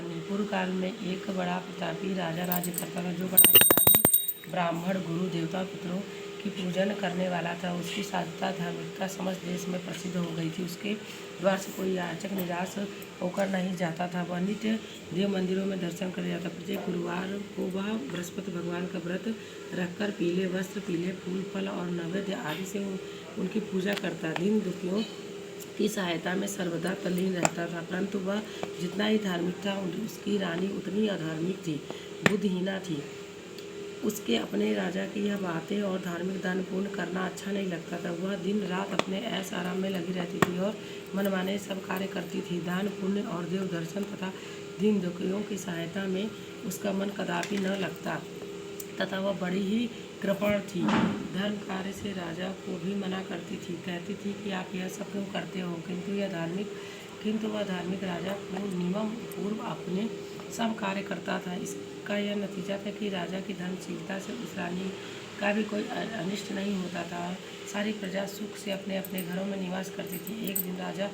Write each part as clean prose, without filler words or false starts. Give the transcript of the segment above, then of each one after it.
कहानी। पूर्व काल में एक बड़ा प्रतापी राजा राज्य करता था, जो बड़ा ज्ञानी ब्राह्मण, गुरु, देवता, पितरों की पूजन करने वाला था। उसकी साधुता, धार्मिकता समस्त देश में प्रसिद्ध हो गई थी। उसके द्वार से कोई याचक निराश होकर नहीं जाता था। वह नित्य देव मंदिरों में दर्शन कर जाता। प्रत्येक गुरुवार को वह बृहस्पति भगवान का व्रत रखकर पीले वस्त्र, पीले फूल, फल और नैवेद्य आदि से उनकी पूजा करता। दीन दुखियों की सहायता में सर्वदा तल्लीन रहता था। परंतु वह जितना ही धार्मिक था, उसकी रानी उतनी अधार्मिक थी, बुद्धिहीना थी। उसके अपने राजा की यह बातें और धार्मिक दान पूर्ण करना अच्छा नहीं लगता था। वह दिन रात अपने ऐश आराम में लगी रहती थी और मनमाने सब कार्य करती थी। दान पुण्य और देव दर्शन तथा दीन दुखियों की सहायता में उसका मन कदापि न लगता तथा वह बड़ी ही कृपण थी। धर्म कार्य से राजा को भी मना करती थी, कहती थी कि आप यह सब क्यों करते हो। किंतु वह धार्मिक राजा को नियम पूर्व अपने सब कार्य करता था। इसका यह नतीजा था कि राजा की धर्मशीलता से उस रानी का भी कोई अनिष्ट नहीं होता था। सारी प्रजा सुख से अपने अपने घरों में निवास करती थी। एक दिन राजा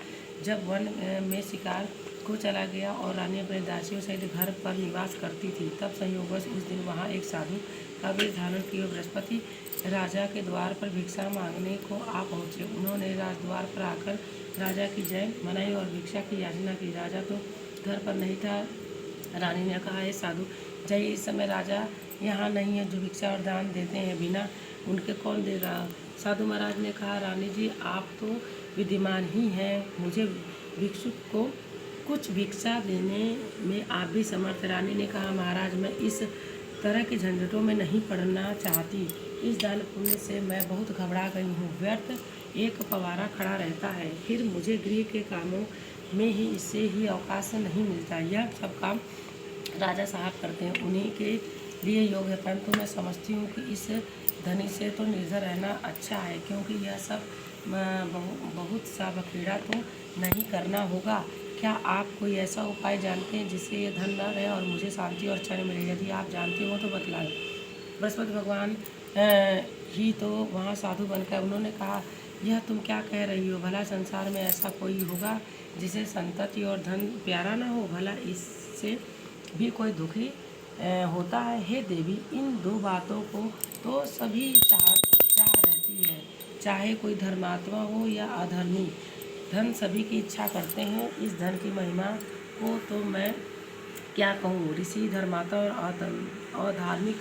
जब वन में शिकार को चला गया और रानी अपने दासियों सहित घर पर निवास करती थी, तब संयोगवश उस दिन वहाँ एक साधु का वेश धारण किए बृहस्पति राजा के द्वार पर भिक्षा मांगने को आ पहुँचे। उन्होंने राजद्वार पर आकर राजा की जय मनाई और भिक्षा की याचना की। राजा तो घर पर नहीं था। रानी ने कहा, हे साधु, जय, इस समय राजा यहाँ नहीं है जो भिक्षा और दान देते हैं, बिना उनके कौन देगा। साधु महाराज ने कहा, रानी जी, आप तो विद्यमान ही हैं, मुझे भिक्षुक को कुछ भिक्षा देने में आप भी समर्थ। रानी ने कहा, महाराज, मैं इस तरह के झंझटों में नहीं पड़ना चाहती। इस दान पुण्य से मैं बहुत घबरा गई हूँ। व्यर्थ एक पवारा खड़ा रहता है, फिर मुझे गृह के कामों में ही इससे ही अवकाश नहीं मिलता। यह सब काम राजा साहब करते हैं, उन्हीं के लिए योग है। परंतु मैं समझती हूँ कि इस धनी से तो निर्धन रहना अच्छा है, क्योंकि यह सब बहुत सा बखेड़ा तो नहीं करना होगा। क्या आप कोई ऐसा उपाय जानते हैं जिससे ये धन न रहे और मुझे शांति और चैन मिले? यदि आप जानते हो तो बतलाएं। बृहस्पति भगवान ही तो वहाँ साधु बनकर उन्होंने कहा, यह तुम क्या कह रही हो? भला संसार में ऐसा कोई होगा जिसे संतति और धन प्यारा न हो? भला इससे भी कोई दुखी होता है? हे देवी, इन दो बातों को तो सभी चाह रहती है, चाहे कोई धर्मात्मा हो या अधर्मी। धन सभी की इच्छा करते हैं। इस धन की महिमा को तो मैं क्या कहूँ। ऋषि, धर्मात्मा और अधार्मिक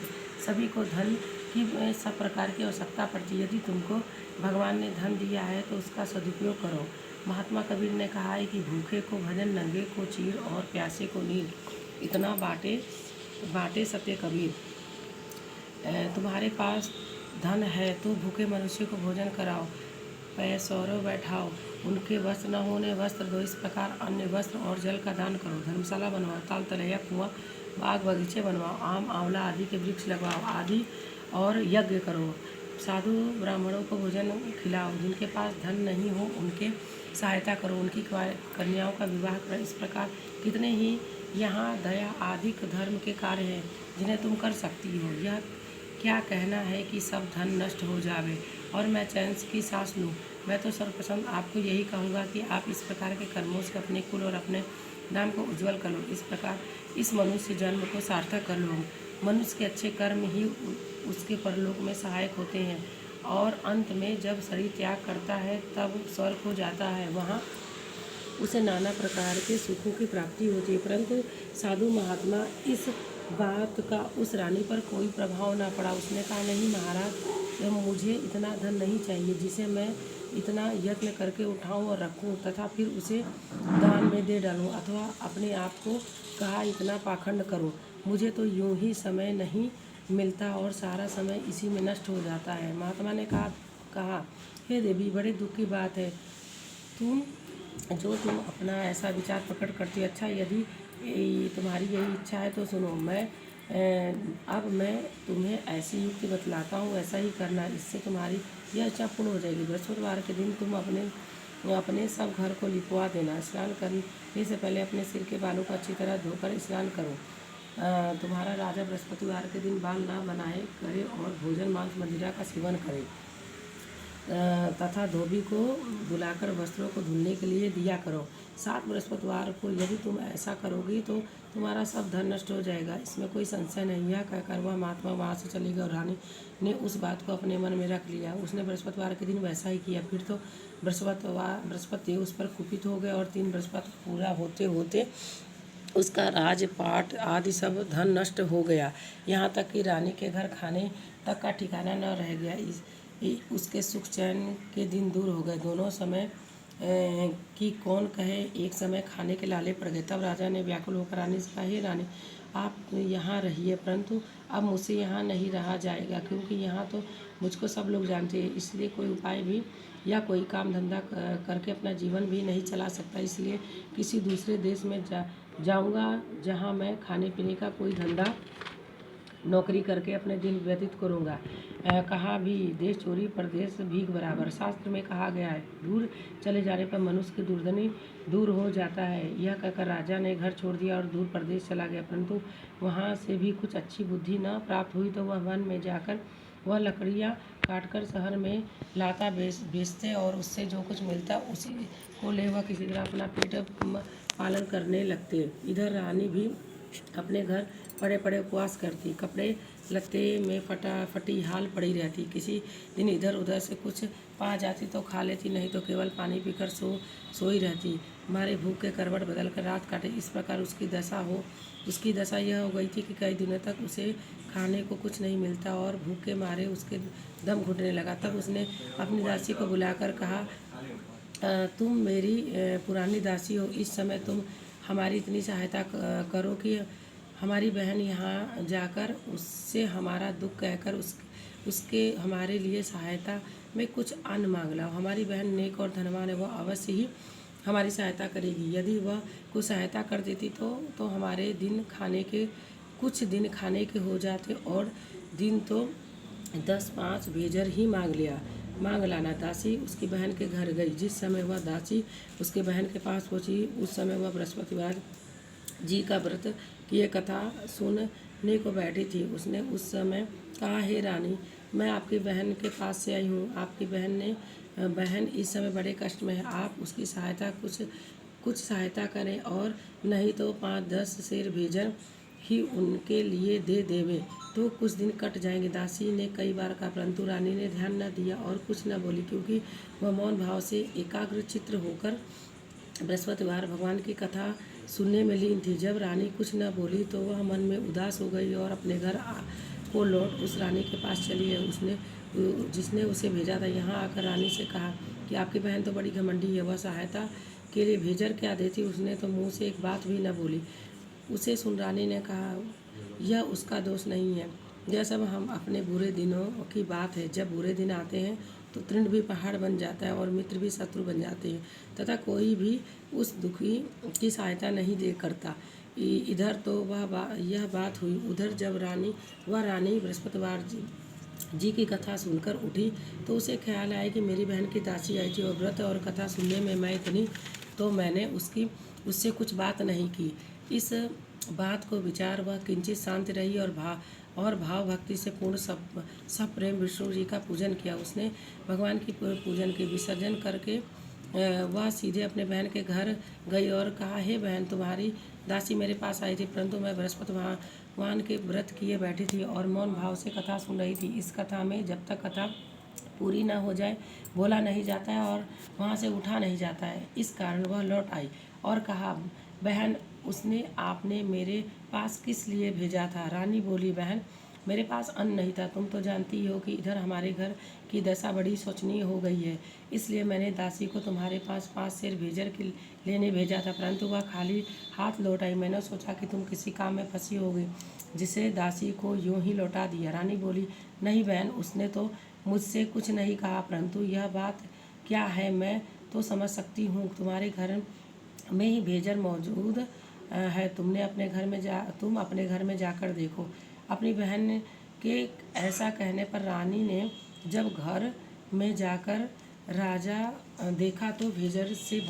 सभी को धन की सब प्रकार की आवश्यकता पड़ती है। यदि तुमको भगवान ने धन दिया है तो उसका सदुपयोग करो। महात्मा कबीर ने कहा है कि भूखे को भजन, नंगे को चीर और प्यासे को नीर, इतना बाटे सत्य कबीर। तुम्हारे पास धन है तो भूखे मनुष्य को भोजन कराओ, पैसौरों बैठाओ, उनके वस्त्र न होने वस्त्र दो। इस प्रकार अन्य, वस्त्र और जल का दान करो। धर्मशाला बनवाओ, ताल तलैया, कुआं, बाग बगीचे बनवाओ, आम आंवला आदि के वृक्ष लगवाओ आदि और यज्ञ करो। साधु ब्राह्मणों को भोजन खिलाओ। जिनके पास धन नहीं हो उनके सहायता करो, उनकी कन्याओं का विवाह करो। इस प्रकार कितने ही यहाँ दया आदि धर्म के कार्य हैं जिन्हें तुम कर सकती हो। यह क्या कहना है कि सब धन नष्ट हो जावे और मैं चैन की सांस लूँ? मैं तो सर्वप्रथम आपको यही कहूँगा कि आप इस प्रकार के कर्मों से अपने कुल और अपने नाम को उज्जवल कर लो। इस प्रकार इस मनुष्य जन्म को सार्थक कर लो। मनुष्य के अच्छे कर्म ही उसके परलोक में सहायक होते हैं और अंत में जब शरीर त्याग करता है तब स्वर्ग हो जाता है। वहाँ उसे नाना प्रकार के सुखों की प्राप्ति होती है। परंतु साधु महात्मा इस बात का उस रानी पर कोई प्रभाव न पड़ा। उसने कहा, नहीं महाराज, मुझे इतना धन नहीं चाहिए जिसे मैं इतना यत्न करके उठाऊं और रखूं तथा फिर उसे दान में दे डालूं, अथवा अपने आप को कहा इतना पाखंड करूं। मुझे तो यूं ही समय नहीं मिलता और सारा समय इसी में नष्ट हो जाता है। महात्मा ने कहा, हे देवी, बड़े दुख की बात है तुम अपना ऐसा विचार प्रकट करती। अच्छा, यदि तुम्हारी यही इच्छा है तो सुनो। अब मैं तुम्हें ऐसी युक्ति बतलाता हूँ, ऐसा ही करना, इससे तुम्हारी यह इच्छा पूर्ण हो जाएगी। बृहस्पतिवार के दिन तुम अपने सब घर को लिपवा देना। स्नान करने से पहले अपने सिर के बालों को अच्छी तरह धोकर स्नान करो। तुम्हारा राजा बृहस्पतिवार के दिन बाल न बनाए करे और भोजन, मांस, मदिरा का सेवन करे। तथा धोबी को बुलाकर वस्त्रों को धुलने के लिए दिया करो। 7 बृहस्पतिवार को यदि तुम ऐसा करोगी तो तुम्हारा सब धन नष्ट हो जाएगा, इसमें कोई संशय नहीं। यह कहकर वह महात्मा वहाँ से चली गई और रानी ने उस बात को अपने मन में रख लिया। उसने बृहस्पतिवार के दिन वैसा ही किया। फिर तो बृहस्पति उस पर कुपित हो गए और 3 बृहस्पति पूरा होते होते उसका राजपाट आदि सब धन नष्ट हो गया। यहाँ तक कि रानी के घर खाने तक का ठिकाना न रह गया। उसके सुख चैन के दिन दूर हो गए। दोनों समय कि कौन कहे, एक समय खाने के लाले पड़ गए। तब राजा ने व्याकुल होकर रानी से कहा, हे रानी, आप यहाँ रहिए, परंतु अब मुझसे यहाँ नहीं रहा जाएगा, क्योंकि यहाँ तो मुझको सब लोग जानते हैं। इसलिए कोई उपाय भी या कोई काम धंधा करके अपना जीवन भी नहीं चला सकता। इसलिए किसी दूसरे देश में जाऊँगा, जहाँ मैं खाने पीने का कोई धंधा नौकरी करके अपने दिन व्यतीत करूँगा। कहा भी, देश चोरी परदेश भीख बराबर। शास्त्र में कहा गया है, दूर चले जाने पर मनुष्य की दुर्दनी दूर हो जाता है। यह कहकर राजा ने घर छोड़ दिया और दूर प्रदेश चला गया, परंतु वहाँ से भी कुछ अच्छी बुद्धि न प्राप्त हुई तो वह वन में जाकर वह लकड़ियाँ काटकर शहर में लाता बेचते और उससे जो कुछ मिलता उसी को ले वह किसी तरह अपना पेट पालन करने लगते। इधर रानी भी अपने घर पड़े पड़े उपवास करती, कपड़े लत्ते में फटी हाल पड़ी रहती। किसी दिन इधर उधर से कुछ पा जाती तो खा लेती, नहीं तो केवल पानी पीकर सोई रहती। मारे भूख के करवट बदल कर रात काटे। इस प्रकार उसकी दशा यह हो गई थी कि कई दिनों तक उसे खाने को कुछ नहीं मिलता और भूख के मारे उसके दम घुटने लगा। तब उसने अपनी दासी को बुलाकर कहा, तुम मेरी पुरानी दासी हो, इस समय तुम हमारी इतनी सहायता करो कि हमारी बहन यहाँ जाकर उससे हमारा दुख कहकर उसके हमारे लिए सहायता में कुछ अन्न मांग लाओ। हमारी बहन नेक और धनवान है, वह अवश्य ही हमारी सहायता करेगी। यदि वह कुछ सहायता कर देती तो हमारे कुछ दिन खाने के हो जाते और दिन तो 10-5 भेजर ही मांग लाना। दासी उसकी बहन के घर गई। जिस समय वह दासी उसके बहन के पास पहुंची, उस समय वह बृहस्पतिवार जी का व्रत किए कथा सुनने को बैठी थी। उसने उस समय कहा, हे रानी, मैं आपकी बहन के पास से आई हूँ। आपकी बहन इस समय बड़े कष्ट में है। आप उसकी कुछ सहायता करें और नहीं तो 5-10 सेर भेजर ही उनके लिए दे देवे तो कुछ दिन कट जाएंगे। दासी ने कई बार कहा, परंतु रानी ने ध्यान न दिया और कुछ न बोली, क्योंकि वह मौन भाव से एकाग्र चित्र होकर बृहस्पतिवार भगवान की कथा सुनने में लीन थी। जब रानी कुछ न बोली तो वह मन में उदास हो गई और अपने घर को लौट उस रानी के पास चली है जिसने उसे भेजा था। यहाँ आकर रानी से कहा कि आपकी बहन तो बड़ी घमंडी है, वह सहायता के लिए भेजर क्या देती, उसने तो मुँह से एक बात भी न बोली। उसे सुन रानी ने कहा, यह उसका दोष नहीं है, यह सब हम अपने बुरे दिनों की बात है। जब बुरे दिन आते हैं तो तृण भी पहाड़ बन जाता है और मित्र भी शत्रु बन जाते हैं, तथा कोई भी उस दुखी की सहायता नहीं दे करता। इधर तो यह बात हुई। उधर जब रानी बृहस्पतिवार जी की कथा सुनकर उठी तो उसे ख्याल आया कि मेरी बहन की दासी आई थी और व्रत और कथा सुनने में मैंने उससे कुछ बात नहीं की। इस बात को विचार वह किंचित शांत रही और भाव भक्ति से पूर्ण सब प्रेम विष्णु जी का पूजन किया। उसने भगवान की पूजन के विसर्जन करके वह सीधे अपने बहन के घर गई और कहा, हे बहन, तुम्हारी दासी मेरे पास आई थी, परंतु मैं बृहस्पतिवार के व्रत किए बैठी थी और मौन भाव से कथा सुन रही थी। इस कथा में जब तक कथा पूरी न हो जाए बोला नहीं जाता है और वहाँ से उठा नहीं जाता है। इस कारण वह लौट आई और कहा, बहन, उसने आपने मेरे पास किस लिए भेजा था? रानी बोली, बहन, मेरे पास अन्न नहीं था। तुम तो जानती हो कि इधर हमारे घर की दशा बड़ी शोचनीय हो गई है, इसलिए मैंने दासी को तुम्हारे पास 5 सेर भेजर लेने भेजा था, परंतु वह खाली हाथ लौट आई। मैंने सोचा कि तुम किसी काम में फंसी होगी, जिसे दासी को यूं ही लौटा दिया। रानी बोली, नहीं बहन, उसने तो मुझसे कुछ नहीं कहा, परंतु यह बात क्या है मैं तो समझ सकती हूँ। तुम्हारे घर में ही भेजर मौजूद है। तुम अपने घर में जाकर देखो। अपनी बहन के ऐसा कहने पर रानी ने जब घर में जाकर राजा देखा तो भेजर से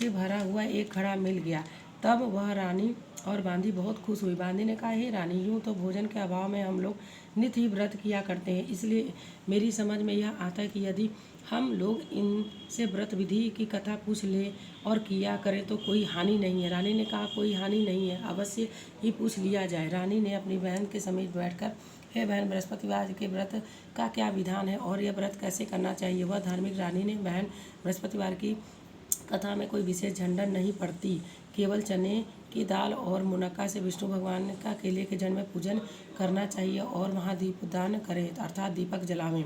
भरा हुआ एक घड़ा मिल गया। तब वह रानी और बांदी बहुत खुश हुई। बांदी ने कहा, हे रानी, यूँ तो भोजन के अभाव में हम लोग नित्य ही व्रत किया करते हैं, इसलिए मेरी समझ में यह आता है कि यदि हम लोग इनसे व्रत विधि की कथा पूछ ले और किया करें तो कोई हानि नहीं है। रानी ने कहा, कोई हानि नहीं है, अवश्य ही पूछ लिया जाए। रानी ने अपनी बहन के समीप बैठकर, हे बहन, बृहस्पतिवार के व्रत का क्या विधान है और यह व्रत कैसे करना चाहिए? वह धार्मिक रानी ने, बहन, बृहस्पतिवार की कथा में कोई विशेष झंझट नहीं पड़ती, केवल चने की दाल और मुनक्का से विष्णु भगवान का केले के जड़ में पूजन करना चाहिए और वहाँ दीपदान करें, अर्थात दीपक जलावें।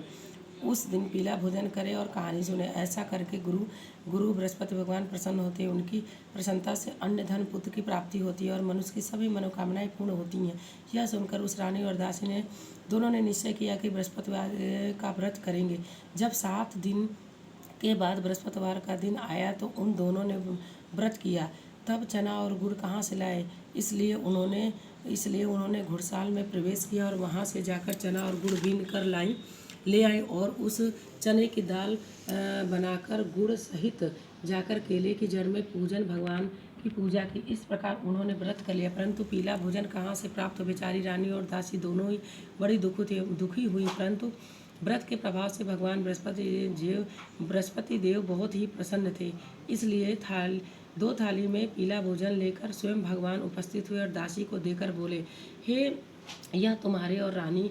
उस दिन पीला भोजन करें और कहानी सुने। ऐसा करके गुरु बृहस्पति भगवान प्रसन्न होते हैं। उनकी प्रसन्नता से अन्न, धन, पुत्र की प्राप्ति होती है और मनुष्य की सभी मनोकामनाएं पूर्ण होती हैं। यह सुनकर उस रानी और दासी ने दोनों ने निश्चय किया कि बृहस्पतिवार का व्रत करेंगे। जब 7 दिन के बाद बृहस्पतिवार का दिन आया तो उन दोनों ने व्रत किया। तब चना और गुड़ कहाँ से लाए, इसलिए उन्होंने घुड़साल में प्रवेश किया और वहाँ से जाकर चना और गुड़ बीन कर ले आए और उस चने की दाल बनाकर गुड़ सहित जाकर केले की जड़ में भगवान की पूजा की। इस प्रकार उन्होंने व्रत कर लिया। परंतु पीला भोजन कहाँ से प्राप्त हो? बेचारी रानी और दासी दोनों ही बड़ी दुखी हुई। परंतु व्रत के प्रभाव से भगवान बृहस्पति देव बहुत ही प्रसन्न थे, इसलिए 2 थाली में पीला भोजन लेकर स्वयं भगवान उपस्थित हुए और दासी को देकर बोले, हे, यह तुम्हारे और रानी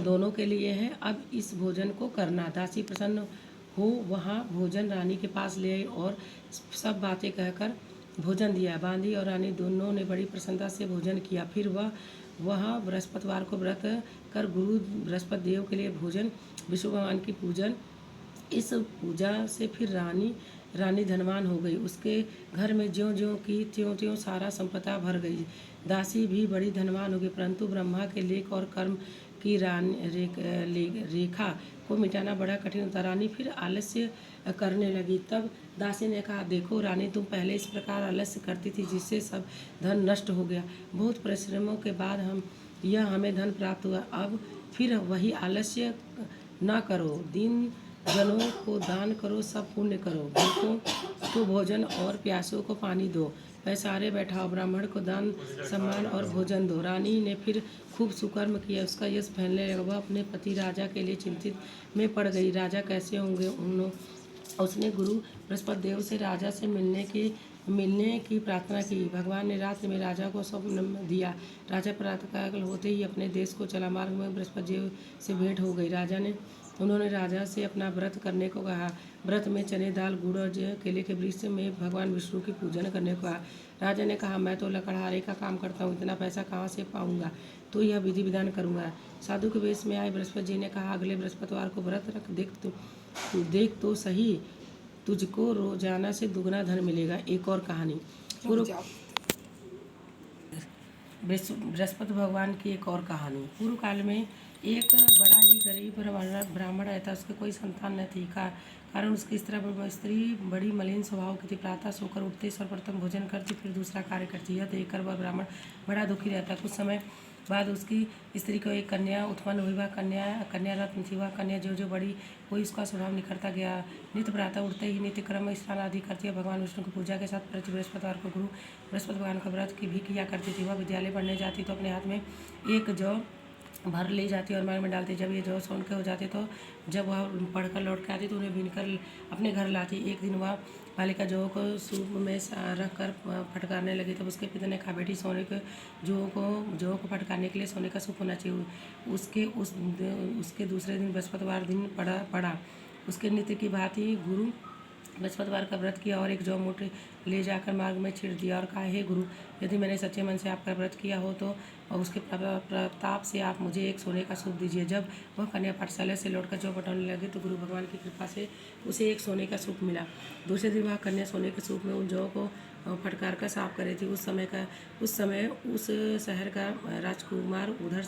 दोनों के लिए है, अब इस भोजन को करना। दासी प्रसन्न हो वहाँ भोजन रानी के पास ले आई और सब बातें कहकर भोजन दिया। बांदी और रानी दोनों ने बड़ी प्रसन्नता से भोजन किया। फिर वह बृहस्पतिवार को व्रत कर गुरु बृहस्पति देव के लिए भोजन, विष्णु भगवान की पूजन। इस पूजा से फिर रानी धनवान हो गई। उसके घर में ज्यों-ज्यों की त्यों-त्यों सारा संपदा भर गई। दासी भी बड़ी धनवान हो गई। परंतु ब्रह्मा के लेख और कर्म की रेखा को मिटाना बड़ा कठिन होता। रानी फिर आलस्य करने लगी। तब दासी ने कहा, देखो रानी, तुम पहले इस प्रकार आलस्य करती थी जिससे सब धन नष्ट हो गया। बहुत परिश्रमों के बाद हमें धन प्राप्त हुआ। अब फिर वही आलस्य न करो, दीन जनों को दान करो, सब पुण्य करो, भूखों को भोजन और प्यासों को पानी दो, पैसारे बैठाओ, ब्राह्मण को दान, सम्मान और भोजन दो। रानी ने फिर खूब सुकर्म किया। उसका यश फैलने लगा। वह अपने पति राजा के लिए चिंतित में पड़ गई। राजा कैसे होंगे? उसने गुरु बृहस्पति देव से राजा से मिलने की प्रार्थना की। भगवान ने रात्रि में राजा को स्वप्न दिया। राजा प्रातःकाल होते ही अपने देश को चला। मार्ग में बृहस्पति देव से भेंट हो गई। उन्होंने राजा से अपना व्रत करने को कहा। व्रत में चने, दाल, गुड़ और केले के वृक्ष में भगवान विष्णु की पूजन करने को कहा। राजा ने कहा, मैं तो लकड़हारे का काम करता हूँ, इतना पैसा कहाँ से पाऊंगा? तो यह विधि विधान करूँगा। साधु के वेश में आए बृहस्पति जी ने कहा, अगले बृहस्पतिवार को व्रत रख, देख तो सही, तुझको रोजाना से दुगना धन मिलेगा। एक और कहानी। बृहस्पति भगवान की एक और कहानी। पूर्व काल में एक बड़ा ही गरीब ब्राह्मण रहता। उसके कोई संतान न थी। कारण उसकी स्त्री बड़ी मलिन स्वभाव की थी। प्रातः सोकर उठते सर्वप्रथम भोजन करती, फिर दूसरा कार्य करती। यह देखकर वह ब्राह्मण बड़ा दुखी रहता। कुछ समय बाद उसकी स्त्री को एक कन्या उत्पन्न हुई। वह कन्या रत्न थी। वह कन्या जो बड़ी हुई, उसका स्वभाव निखरता गया। नित्य प्रातः उठते ही नित्य क्रम स्नान आदि करती है। भगवान विष्णु की पूजा के साथ प्रति बृहस्पतिवार को गुरु बृहस्पति भगवान का व्रत की भी किया करती थी। वह विद्यालय पढ़ने जाती तो अपने हाथ में एक जौ भर ले जाती और मार में डालती। जब ये जौ सोन के हो जाते तो जब वह पढ़कर लौट के आती तो उन्हें बीनकर अपने घर लाती। एक दिन वह बालिका जौ को सूप में रख कर फटकारने लगी। तब उसके पिता ने कहा, बेटी, सोने के जौ को फटकारने के लिए सोने का सूप होना चाहिए। उसके दूसरे दिन बृहस्पतिवार दिन पड़ा। उसके नित्य की भांति गुरु बृहस्पतिवार का व्रत किया और एक जौ मुठ ले जाकर मार्ग में छिड़ दिया और कहा, हे गुरु, यदि मैंने सच्चे मन से आपका व्रत किया हो तो उसके प्रताप से आप मुझे एक सोने का सूप दीजिए। जब वह कन्या पाठशाला से लौटकर जौ बटोरने लगी तो गुरु भगवान की कृपा से उसे एक सोने का सूप मिला। दूसरे दिन वह कन्या सोने के सूप में उन जौ को फटकार कर साफ कर रही थी। उस समय उस शहर का राजकुमार उधर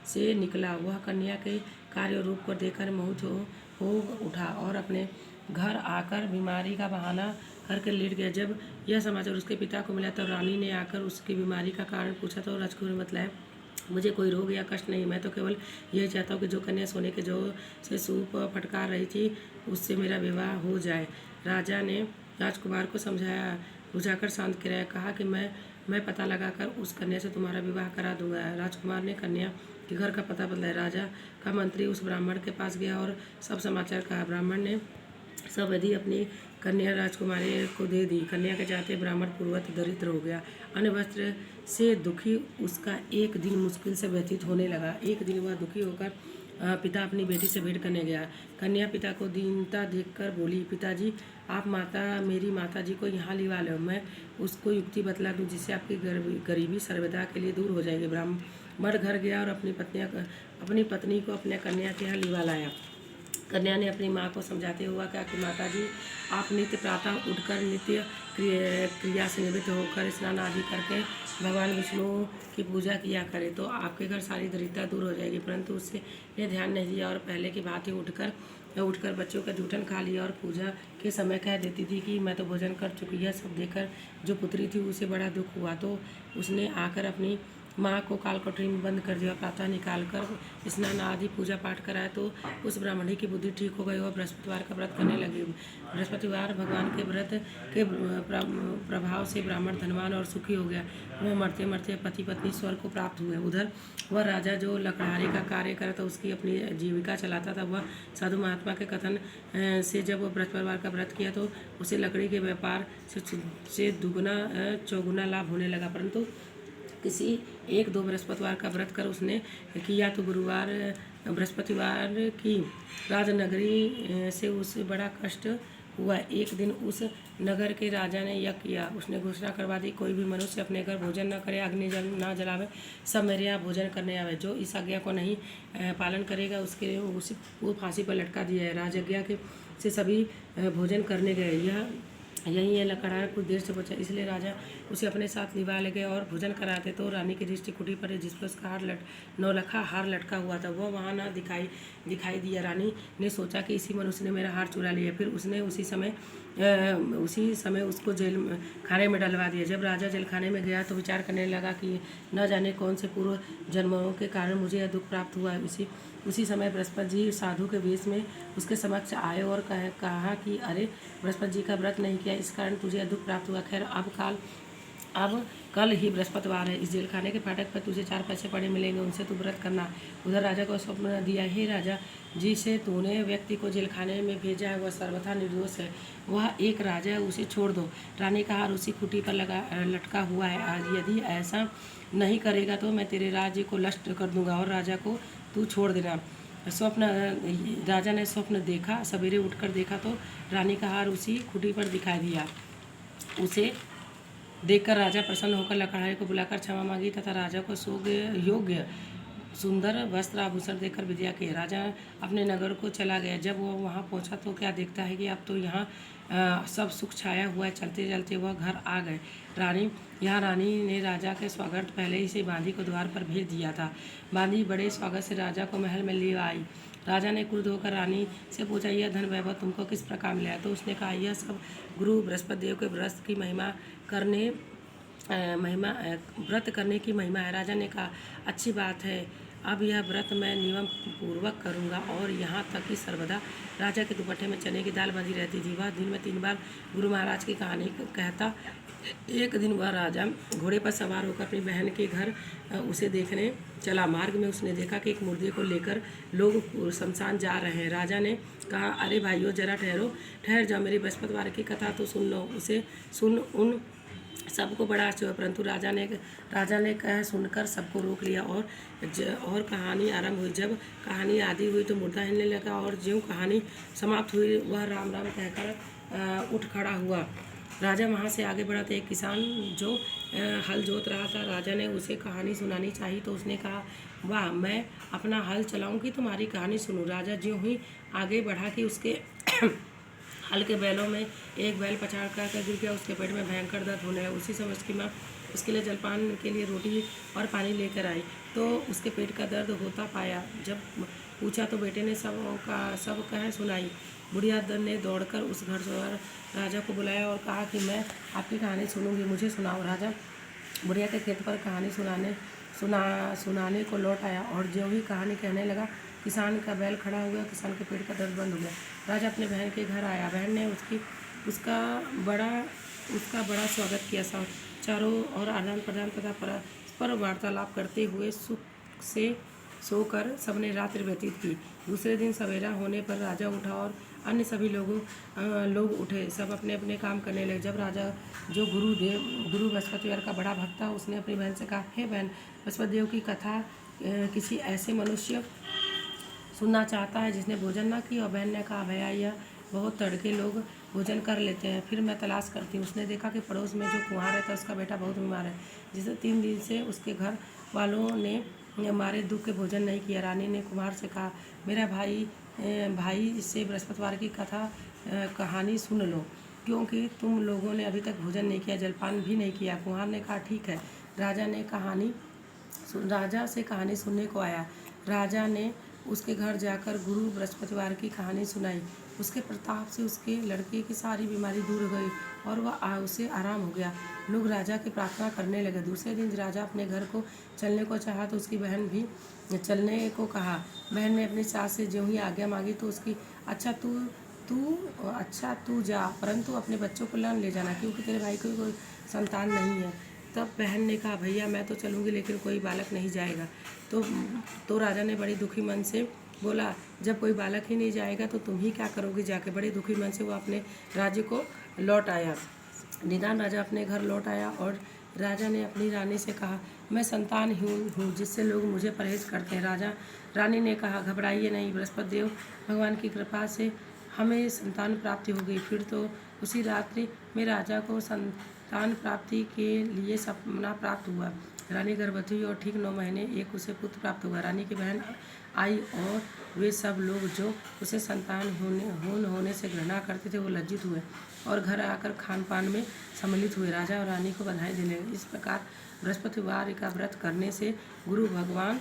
से निकला। वह कन्या के कार्य रूप को देखकर मोहित हो उठा और अपने घर आकर बीमारी का बहाना करके लेट गया। जब यह समाचार उसके पिता को मिला तब रानी ने आकर उसकी बीमारी का कारण पूछा तो राजकुमार ने बतलाया, मुझे कोई रोग या कष्ट नहीं, मैं तो केवल यही चाहता हूँ कि जो कन्या सोने के जौ से सूप फटकार रही थी उससे मेरा विवाह हो जाए। राजा ने राजकुमार को बुझाकर शांत कराया। कहा कि मैं पता लगाकर उस कन्या से तुम्हारा विवाह करा दूंगा। राजकुमार ने कन्या के घर का पता बदलाया। राजा का मंत्री उस ब्राह्मण के पास गया और सब समाचार कहा। ब्राह्मण ने सब यदि अपनी कन्या राजकुमारी को दे दी। कन्या के जाते ब्राह्मण पूर्वत दरिद्र हो गया। अन्न वस्त्र से दुखी उसका एक दिन मुश्किल से व्यतीत होने लगा। एक दिन वह दुखी होकर पिता अपनी बेटी से भेंट करने गया। कन्या पिता को दीनता देखकर बोली, पिताजी आप मेरी माता जी को यहाँ लिवा लो, मैं उसको युक्ति बतला दूँ जिससे आपकी गरीबी सर्वदा के लिए दूर हो जाएगी। ब्राह्मण घर गया और अपनी पत्नी को अपने कन्या के यहाँ लिवा लाया। कन्या ने अपनी माँ को समझाते हुआ कहा कि माता जी आप नित्य प्रातः उठकर नित्य क्रिया से निवृत्त होकर स्नान आदि करके भगवान विष्णु की पूजा किया करें तो आपके घर सारी दरिद्रता दूर हो जाएगी। परंतु उससे ये ध्यान नहीं दिया और पहले की भांति उठकर बच्चों का जूठन खा लिया और पूजा के समय कह देती थी कि मैं तो भोजन कर चुकी। यह सब देखकर जो पुत्री थी उसे बड़ा दुख हुआ, तो उसने आकर अपनी माँ को कालकोठरी में बंद कर दिया। प्रातः निकाल कर स्नान आदि पूजा पाठ कराया तो उस ब्राह्मणी की बुद्धि ठीक हो गई और बृहस्पतिवार का व्रत करने लगी। बृहस्पतिवार भगवान के व्रत के प्रभाव से ब्राह्मण धनवान और सुखी हो गया। वह मरते मरते पति पत्नी स्वर्ग को प्राप्त हुए। उधर वह राजा जो लकड़हारी का कार्य करता उसकी अपनी जीविका चलाता था, वह साधु महात्मा के कथन से जब वह बृहस्पतिवार का व्रत किया तो उसे लकड़ी के व्यापार से दुगुना चौगुना लाभ होने लगा। परंतु किसी एक दो बृहस्पतिवार का व्रत कर उसने किया तो गुरुवार बृहस्पतिवार की राजनगरी से उसे बड़ा कष्ट हुआ। एक दिन उस नगर के राजा ने यज्ञ किया। उसने घोषणा करवा दी, कोई भी मनुष्य अपने घर भोजन न करे, अग्नि जल ना जलावे, सब मेरे यहाँ भोजन करने आवे। जो इस आज्ञा को नहीं पालन करेगा उसके लिए वो फांसी पर लटका दिया है। राजज्ञा के से सभी भोजन करने गए। यही है लकड़हारा कुछ देर से बचा, इसलिए राजा उसे अपने साथ लिवा ले गए और भोजन कराते तो रानी की दृष्टि कुटी पड़ी जिस पर उसका नौलखा हार लटका हुआ था। वह वहाँ न दिखाई दिया। रानी ने सोचा कि इसी मनुष्य ने मेरा हार चुरा लिया। फिर उसने उसी समय उसको जेल खाने में डलवा दिया। जब राजा जेल खाने में गया तो विचार करने लगा कि न जाने कौन से पूर्व जन्मों के कारण मुझे यह दुख प्राप्त हुआ है। उसी समय बृहस्पति जी साधु के वेश में उसके समक्ष आए और कहा कि अरे बृहस्पति जी का व्रत नहीं किया, इस कारण तुझे यह दुख प्राप्त हुआ। खैर अब कल ही बृहस्पतिवार है, इस जेल खाने के फाटक पर तुझे 4 पैसे पड़े मिलेंगे, उनसे तू व्रत करना। उधर राजा को स्वप्न दिया, हे राजा जी से तूने व्यक्ति को जेल खाने में भेजा है वह सर्वथा निर्दोष है, वह एक राजा है, उसे छोड़ दो। रानी का हार उसी खूंटी पर लटका हुआ है। आज यदि ऐसा नहीं करेगा तो मैं तेरे राज्य को नष्ट कर दूंगा और राजा को तू छोड़ देना। राजा ने स्वप्न देखा। सवेरे उठकर देखा तो रानी का हार उसी खूंटी पर दिखाई दिया। उसे देखकर राजा प्रसन्न होकर लकड़हारे को बुलाकर क्षमा मांगी तथा राजा को योग्य सुंदर वस्त्र आभूषण देकर विदा किए। राजा अपने नगर को चला गया। जब वह वहाँ पहुँचा तो क्या देखता है कि अब तो यहाँ सब सुख छाया हुआ है। चलते चलते वह घर आ गए। रानी ने राजा के स्वागत पहले ही से बांदी को द्वार पर भेज दिया था। बांदी बड़े स्वागत से राजा को महल में ले आई। राजा ने क्रुद्ध होकर रानी से पूछा, यह धन वैभव तुमको किस प्रकार मिला? तो उसने कहा, यह सब गुरु बृहस्पति देव के व्रत की व्रत करने की महिमा है। राजा ने कहा, अच्छी बात है, अब यह व्रत मैं नियम पूर्वक करूँगा। और यहाँ तक कि सर्वदा राजा के दुपट्टे में चने की दाल बंधी रहती थी। वह दिन में 3 बार गुरु महाराज की कहानी कहता। एक दिन वह राजा घोड़े पर सवार होकर अपनी बहन के घर उसे देखने चला। मार्ग में उसने देखा कि एक मुर्दे को लेकर लोग शमशान जा रहे हैं। राजा ने कहा, अरे भाइयों जरा ठहर जाओ, मेरी बृहस्पतिवार की कथा तो सुन लो। उसे सुन उन सबको बड़ा आश्चर्य हुआ, परंतु राजा ने कह सुनकर सबको रोक लिया और कहानी आरंभ हुई। जब कहानी आदि हुई तो मुर्दा हिलने लगा और ज्यों कहानी समाप्त हुई वह राम राम कहकर उठ खड़ा हुआ। राजा वहाँ से आगे बढ़ा तो एक किसान जो हल जोत रहा था, राजा ने उसे कहानी सुनानी चाहिए तो उसने कहा, वाह, मैं अपना हल चलाऊं कि तुम्हारी कहानी सुनूं। राजा ज्यों ही आगे बढ़ा कि उसके हल के बैलों में एक बैल पछाड़ कर गिर गया। उसके पेट में भयंकर दर्द होने लगा। उसी समय उसकी माँ उसके लिए जलपान के लिए रोटी और पानी लेकर आई तो उसके पेट का दर्द होता पाया। जब पूछा तो बेटे ने सब कह सुनाई। बुढ़िया ने दौड़कर उस घरद्वार राजा को बुलाया और कहा कि मैं आपकी कहानी सुनूंगी, मुझे सुनाओ। राजा बुढ़िया के खेत पर कहानी सुनाने को लौट आया और जो ही कहानी कहने लगा किसान का बैल खड़ा हो गया। किसान के पेट का दर्द बंद हो गया। राजा अपने बहन के घर आया। बहन ने उसका बड़ा स्वागत किया। चारों ओर आदान प्रदान तथा परस्पर वार्तालाप करते हुए सुख से सोकर सबने रात्रि व्यतीत की। दूसरे दिन सवेरा होने पर राजा उठा और अन्य सभी लोग उठे, सब अपने अपने काम करने लगे। जब राजा जो गुरु बृहस्पतिवार का बड़ा भक्त था, उसने अपनी बहन से कहा, हे बहन, बृहस्पतिदेव की कथा किसी ऐसे मनुष्य सुनना चाहता है जिसने भोजन ना की। और बहन ने कहा, भैया यह बहुत तड़के लोग भोजन कर लेते हैं, फिर मैं तलाश करती हूँ। उसने देखा कि पड़ोस में जो कुम्हार रहता उसका बेटा बहुत बीमार है, जिसे 3 दिन से उसके घर वालों ने मारे दुख के भोजन नहीं किया। रानी ने कुम्हार से कहा, मेरा भाई से बृहस्पतिवार की कहानी सुन लो, क्योंकि तुम लोगों ने अभी तक भोजन नहीं किया, जलपान भी नहीं किया। कुम्हार ने कहा, ठीक है। राजा से कहानी सुनने को आया। राजा ने उसके घर जाकर गुरु बृहस्पतिवार की कहानी सुनाई। उसके प्रताप से उसके लड़के की सारी बीमारी दूर हो गई और वह उसे आराम हो गया। लोग राजा की प्रार्थना करने लगे। दूसरे दिन राजा अपने घर को चलने को चाहा तो उसकी बहन भी चलने को कहा। बहन ने अपनी सास से ज्यों ही आज्ञा मांगी तो उसकी अच्छा तू जा, परंतु अपने बच्चों को ले जाना, क्योंकि तेरे भाई को कोई संतान नहीं है। तब बहन ने कहा, भैया मैं तो चलूँगी, लेकिन कोई बालक नहीं जाएगा। तो राजा ने बड़ी दुखी मन से बोला, जब कोई बालक ही नहीं जाएगा तो तुम ही क्या करोगे जाके। बड़े दुखी मन से वो अपने राज्य को लौट आया। निदान राजा अपने घर लौट आया और राजा ने अपनी रानी से कहा, मैं संतानहीन हूँ, जिससे लोग मुझे परहेज करते हैं। रानी ने कहा, घबराइए नहीं, बृहस्पति देव भगवान की कृपा से हमें संतान प्राप्ति हो गई। फिर तो उसी रात्रि में राजा को संतान प्राप्ति के लिए सपना प्राप्त हुआ। रानी गर्भवती हुई और ठीक 9 महीने एक उसे पुत्र प्राप्त हुआ। रानी की बहन आई और वे सब लोग जो उसे संतान होने से घृणा करते थे वो लज्जित हुए और घर आकर खान पान में सम्मिलित हुए। राजा और रानी को बधाई देने लगे। इस प्रकार बृहस्पतिवार का व्रत करने से गुरु भगवान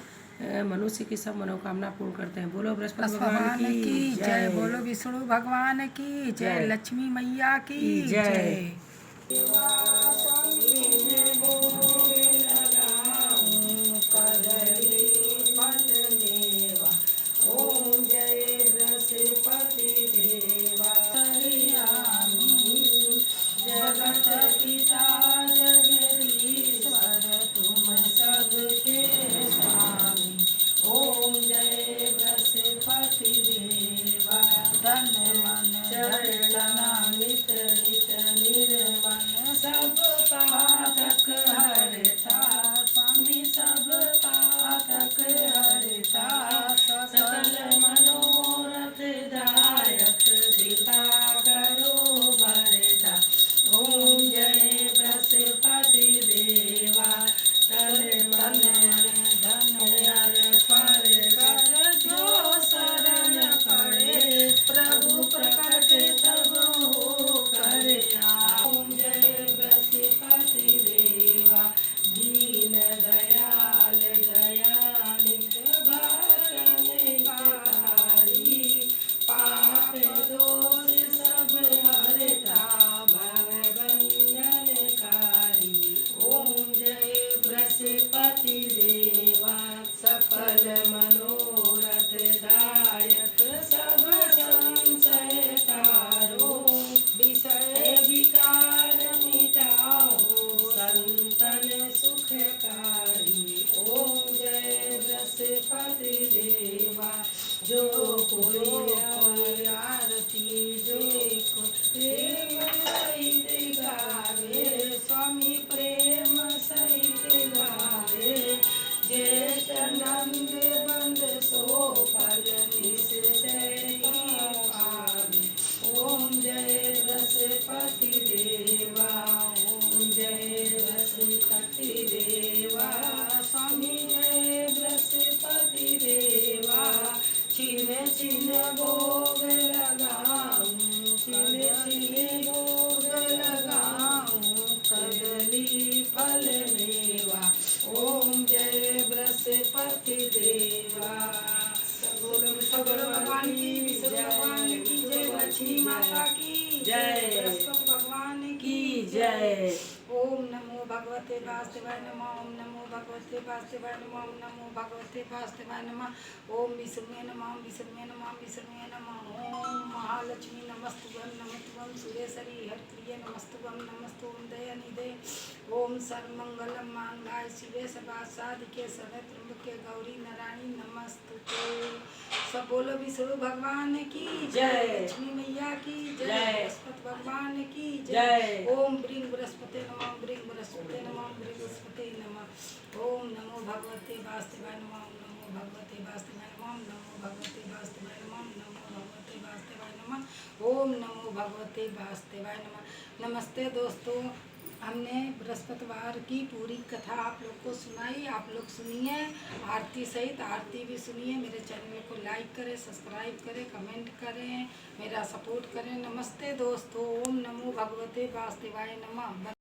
मनुष्य की सब मनोकामना पूर्ण करते हैं। बोलो बृहस्पति भगवान की जय। बोलो विष्णु भगवान की जय। लक्ष्मी मैया की जय। ओम जय बृहस्पति देवा, जगत पिता जगदीश्वर, तुम सबके स्वामी। ओम जय बृहस्पति देवा, तन मन चरण नित निर्मल, सब पातक हरता स्वामी, सब पातक हरता, सकल मनोरथ दायक, कृपा करो बरता। ओम जय बृहस्पति देवा, तन मन धन अर्पण कर, जो शरण पड़े प्रभु प्रकट तब हो करे। ओम जय बृहस्पति देवा, दीन दयाल दयानिध, भरने कारी, पाप दोष सब हरता, भव बंधन कारी। ओम जय बृहस्पति देवा, सकल मनोरथ दायक, सब संशय तारो, विषय विकार मिटाओ, संतन सुखकारी। ओम जय बृहस्पति देवा, जो कोई आरती जो प्रेम सहित गावे, स्वामी प्रेम सहित गावे, जेठ नंद बंद सो फल निश्चय पावे। ओम जय बृहस्पति देवा, ओम जय बृहस्पति देवा, स्वामी जय बृहस्पति देवा। छिन छिन भोग लगाऊं, छिन छिन भोग लगाऊं, कदली फल मेवा। ओम जय बृहस्पति देवा। बोलो भगवान की, विष्णु भगवान की जय, लक्ष्मी माता की जय, बृहस्पति भगवान की जय। ओम नमो भगवते वासुदेवाय नमः। ओम नमो भगवते भगवते वासुदेवाय नमः। ओम नमो भगवते वासुदेवाय नमः। ओम विष्णुवे नमः। ओम विष्णुवे नमः। ओम विष्णुवे नमः। ओम महालक्ष्मी नमस्तुभ्यं नमस्तुभ्यं सुरेश्वरी हरप्रिय नमस्तुभ्यं नमस्तुभ्यं दयानिधे। ओम सर्वमंगलम मांगल्ये शिवे सर्वासाधिके शरण्ये गौरी नारायणी नमस्तुते। सब बोलो विष्णु भगवान की जय, लक्ष्मी मैया की जय, बृहस्पति भगवान की जय। ओम ब्रिंग बृहस्पति नमः। ओम ब्रिंग बृहस्पति नमः। ओम ब्रिंग बृहस्पति नमः। ओम नमो भगवते वासुदेवाय नमः। ओम नमो भगवते वासुदेवाय नमः। ओम नमो भगवते वासुदेवाय नमः। ओम नमो भगवते वासुदेवाय नमः। ओम नमो भगवते वासुदेवाय नमः। नमस्ते दोस्तों, हमने बृहस्पतिवार की पूरी कथा आप लोग को सुनाई। आप लोग सुनिए, आरती सहित आरती भी सुनिए। मेरे चैनल को लाइक करें, सब्सक्राइब करें, कमेंट करें, मेरा सपोर्ट करें। नमस्ते दोस्तों, ओम नमो भगवते वासुदेवाय नमः।